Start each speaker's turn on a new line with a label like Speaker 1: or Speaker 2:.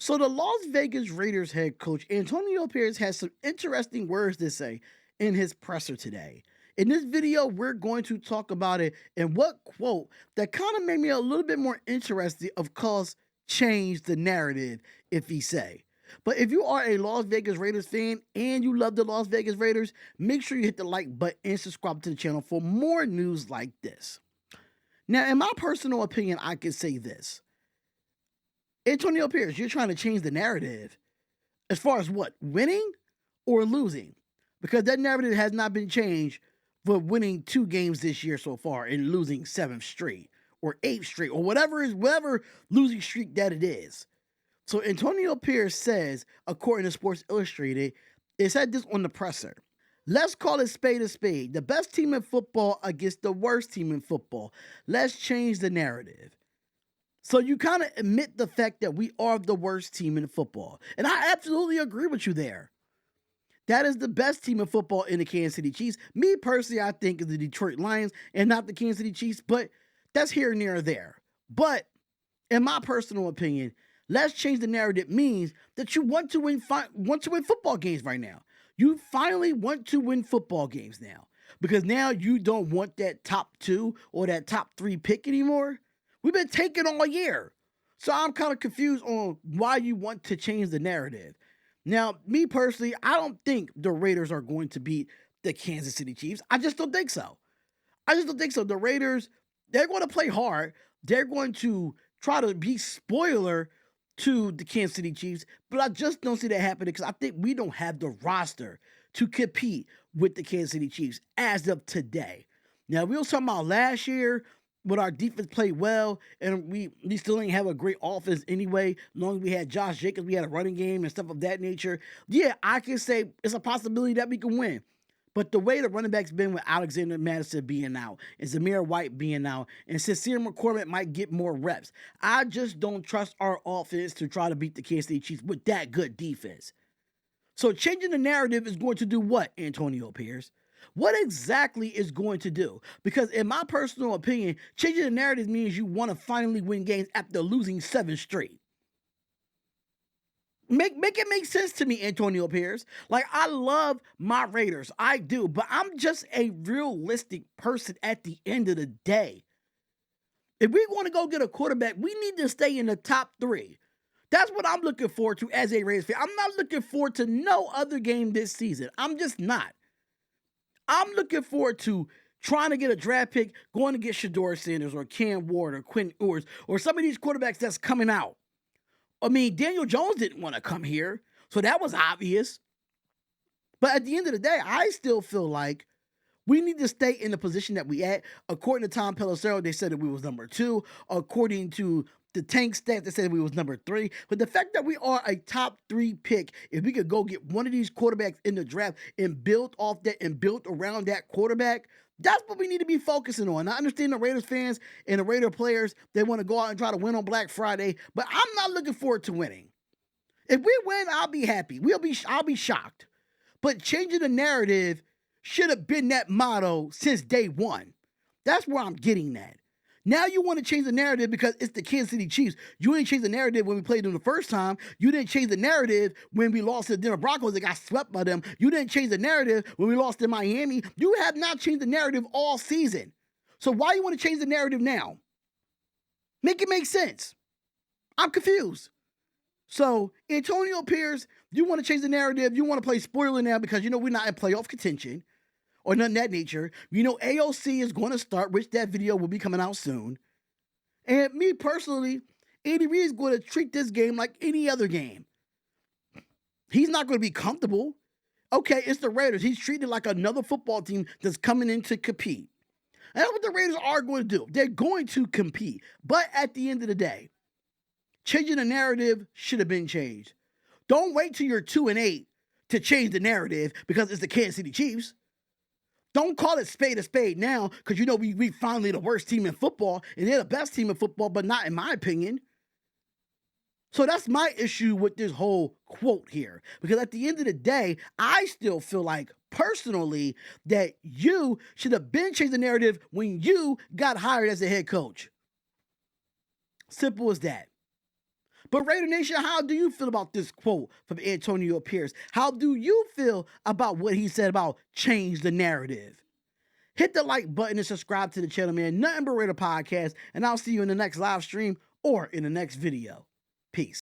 Speaker 1: So the Las Vegas Raiders head coach Antonio Pierce has some interesting words to say in his presser today. In this video, we're going to talk about it and what quote that kind of made me a little bit more interested, of course, change the narrative, if he say. But if you are a Las Vegas Raiders fan and you love the Las Vegas Raiders, make sure you hit the like button and subscribe to the channel for more news like this. Now, in my personal opinion, I can say this. Antonio Pierce, you're trying to change the narrative as far as what? Winning or losing? Because that narrative has not been changed for winning 2 games this year so far and losing 7th straight or 8th straight or whatever losing streak that it is. So Antonio Pierce says, according to Sports Illustrated, it said this on the presser. Let's call it spade a spade. The best team in football against the worst team in football. Let's change the narrative. So you kind of admit the fact that we are the worst team in football. And I absolutely agree with you there. That is the best team in football in the Kansas City Chiefs. Me personally, I think is the Detroit Lions and not the Kansas City Chiefs, but that's here, near, or there. But in my personal opinion, let's change the narrative means that you want to win football games right now. You finally want to win football games now because now you don't want that top 2 or that top 3 pick anymore. We've been taking all year. So I'm kind of confused on why you want to change the narrative. Now, me personally, I don't think the Raiders are going to beat the Kansas City Chiefs. I just don't think so. The Raiders, they're going to play hard. They're going to try to be spoiler to the Kansas City Chiefs, but I just don't see that happening because I think we don't have the roster to compete with the Kansas City Chiefs as of today. Now, we were talking about last year, but our defense played well, and we still didn't have a great offense anyway. As long as we had Josh Jacobs, we had a running game and stuff of that nature. Yeah, I can say it's a possibility that we can win. But the way the running back's been with Alexander Madison being out and Zamir White being out and Sincere McCormick might get more reps, I just don't trust our offense to try to beat the Kansas City Chiefs with that good defense. So changing the narrative is going to do what, Antonio Pierce? What exactly is going to do? Because in my personal opinion, changing the narrative means you want to finally win games after losing 7 straight. Make it make sense to me, Antonio Pierce. Like, I love my Raiders. I do. But I'm just a realistic person at the end of the day. If we want to go get a quarterback, we need to stay in the top 3. That's what I'm looking forward to as a Raiders fan. I'm not looking forward to no other game this season. I'm just not. I'm looking forward to trying to get a draft pick, going to get Shedeur Sanders or Cam Ward or Quinn Ewers or some of these quarterbacks that's coming out. I mean, Daniel Jones didn't want to come here, so that was obvious. But at the end of the day, I still feel like we need to stay in the position that we at. According to Tom Pelissero, they said that we was number 2. According to the tank stats, they said we was number 3. But the fact that we are a top 3 pick, if we could go get one of these quarterbacks in the draft and build off that and build around that quarterback, that's what we need to be focusing on. I understand the Raiders fans and the Raider players, they want to go out and try to win on Black Friday, but I'm not looking forward to winning. If we win, I'll be happy. I'll be shocked. But changing the narrative should have been that motto since day one. That's where I'm getting at. Now you want to change the narrative because it's the Kansas City Chiefs. You didn't change the narrative when we played them the first time. You didn't change the narrative when we lost to the Denver Broncos and got swept by them. You didn't change the narrative when we lost to Miami. You have not changed the narrative all season. So why you want to change the narrative now? Make it make sense. I'm confused. So Antonio Pierce, you want to change the narrative. You want to play spoiler now because you know we're not in playoff contention or nothing of that nature. You know AOC is going to start, which that video will be coming out soon. And me personally, Andy Reid is going to treat this game like any other game. He's not going to be comfortable. Okay, it's the Raiders. He's treated like another football team that's coming in to compete. And that's what the Raiders are going to do. They're going to compete. But at the end of the day, changing the narrative should have been changed. Don't wait till you're 2-8 to change the narrative because it's the Kansas City Chiefs. Don't call it spade a spade now because you know we finally the worst team in football and they're the best team in football, but not in my opinion. So that's my issue with this whole quote here. Because at the end of the day, I still feel like personally that you should have been changing the narrative when you got hired as a head coach. Simple as that. But Raider Nation, how do you feel about this quote from Antonio Pierce? How do you feel about what he said about change the narrative? Hit the like button and subscribe to the channel, man. Nothing but Raider Podcast, and I'll see you in the next live stream or in the next video. Peace.